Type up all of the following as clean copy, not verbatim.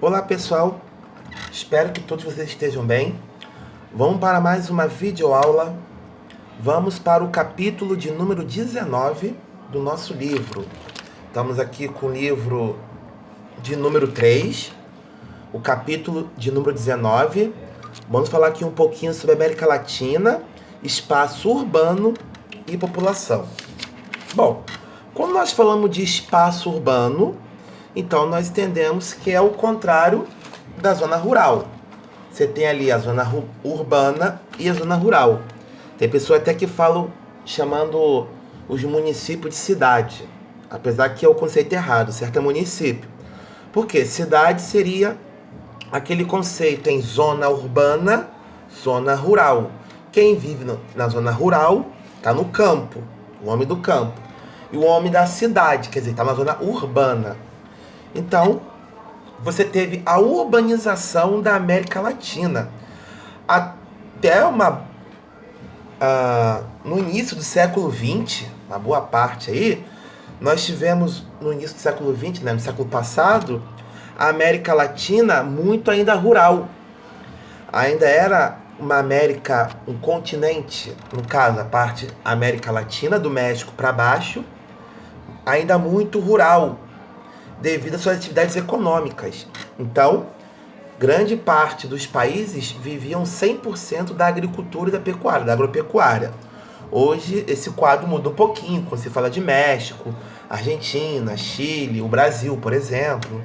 Olá pessoal, espero que todos vocês estejam bem. Vamos para mais uma videoaula. Vamos para o capítulo de número 19 do nosso livro. Estamos aqui com o livro de número 3, o capítulo de número 19. Vamos falar aqui um pouquinho sobre a América Latina, espaço urbano e população. Bom, quando nós falamos de espaço urbano, então nós entendemos que é o contrário da zona rural. Você tem ali a zona urbana e a zona rural. Tem pessoas até que falam chamando os municípios de cidade, apesar que é o conceito errado, certo? É município. Porque cidade seria aquele conceito em zona urbana, zona rural. Quem vive na zona rural está no campo, o homem do campo. E o homem da cidade, quer dizer, está na zona urbana. Então, você teve a urbanização da América Latina. Até no início do século XX, uma boa parte aí, nós tivemos no início do século XX, né, no século passado, a América Latina muito ainda rural. Ainda era uma América, um continente, no caso, a parte América Latina, do México para baixo, ainda muito rural, devido às suas atividades econômicas. Então, grande parte dos países viviam 100% da agricultura e da pecuária, da agropecuária. Hoje, esse quadro mudou um pouquinho, quando se fala de México, Argentina, Chile, o Brasil, por exemplo.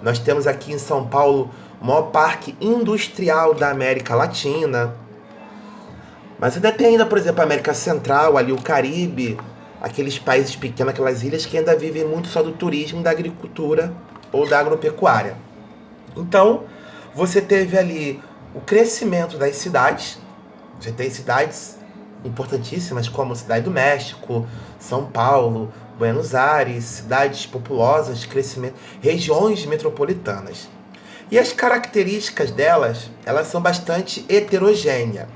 Nós temos aqui em São Paulo o maior parque industrial da América Latina. Mas ainda tem ainda, por exemplo, a América Central, ali o Caribe, aqueles países pequenos, aquelas ilhas que ainda vivem muito só do turismo, da agricultura ou da agropecuária. Então, você teve ali o crescimento das cidades. Você tem cidades importantíssimas como a Cidade do México, São Paulo, Buenos Aires, cidades populosas, crescimento, regiões metropolitanas. E as características delas, elas são bastante heterogêneas.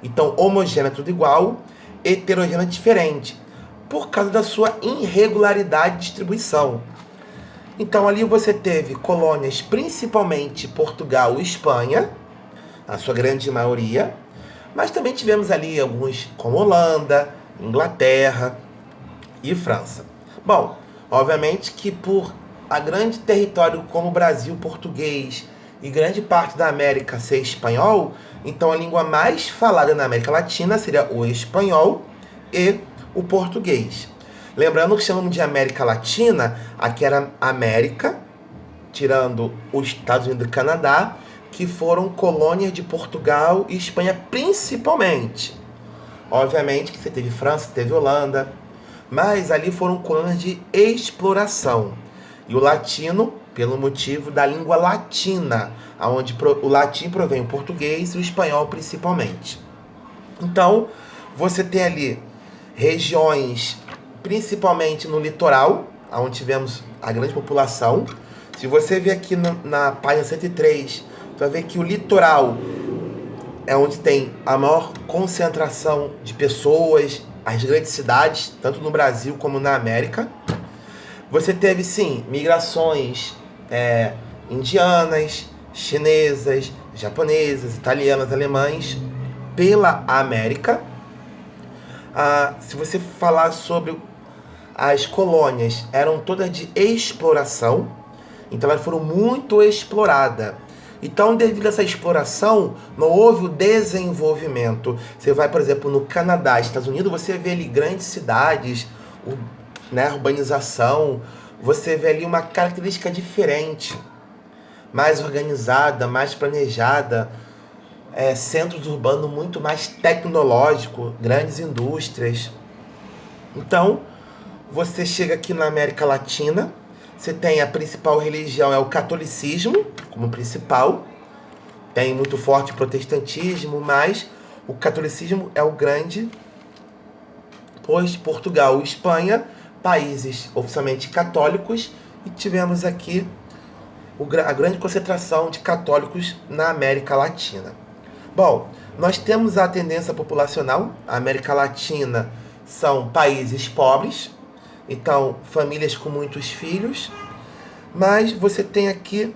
Então, homogênea tudo igual, heterogênea diferente, por causa da sua irregularidade de distribuição. Então ali você teve colônias, principalmente Portugal e Espanha, a sua grande maioria, mas também tivemos ali alguns como Holanda, Inglaterra e França. Bom, obviamente que por a grande território como o Brasil, português e grande parte da América ser espanhol, então a língua mais falada na América Latina seria o espanhol e o português. Lembrando que chamamos de América Latina, aqui era América, tirando os Estados Unidos e o Canadá, que foram colônias de Portugal e Espanha principalmente. Obviamente que você teve França, teve Holanda, mas ali foram colônias de exploração. E o latino, pelo motivo da língua latina, onde o latim provém o português e o espanhol principalmente. Então, você tem ali regiões, principalmente no litoral, onde tivemos a grande população. Se você ver aqui na página 103, você vai ver que o litoral é onde tem a maior concentração de pessoas, as grandes cidades, tanto no Brasil como na América. Você teve, sim, migrações indianas, chinesas, japonesas, italianas, alemães pela América. Se você falar sobre as colônias, eram todas de exploração, então elas foram muito exploradas. Então, devido a essa exploração, não houve o desenvolvimento. Você vai, por exemplo, no Canadá, Estados Unidos, você vê ali grandes cidades, urbanização, você vê ali uma característica diferente, mais organizada, mais planejada, centros urbanos muito mais tecnológicos, grandes indústrias. Então, você chega aqui na América Latina, você tem a principal religião, é o catolicismo, como principal. Tem muito forte o protestantismo, mas o catolicismo é o grande, pois Portugal e Espanha, países oficialmente católicos, e tivemos aqui a grande concentração de católicos na América Latina. Bom, nós temos a tendência populacional. A América Latina são países pobres, então famílias com muitos filhos, mas você tem aqui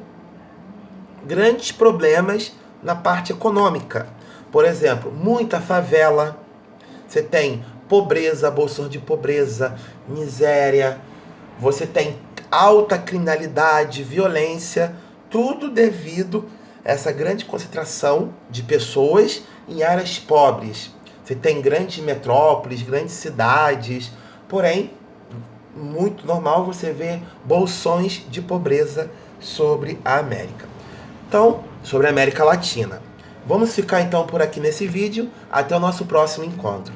grandes problemas na parte econômica. Por exemplo, muita favela, você tem pobreza, bolsões de pobreza, miséria, você tem alta criminalidade, violência, tudo devido a essa grande concentração de pessoas em áreas pobres. Você tem grandes metrópoles, grandes cidades, porém, muito normal você ver bolsões de pobreza sobre a América. Então, sobre a América Latina. Vamos ficar então por aqui nesse vídeo. Até o nosso próximo encontro.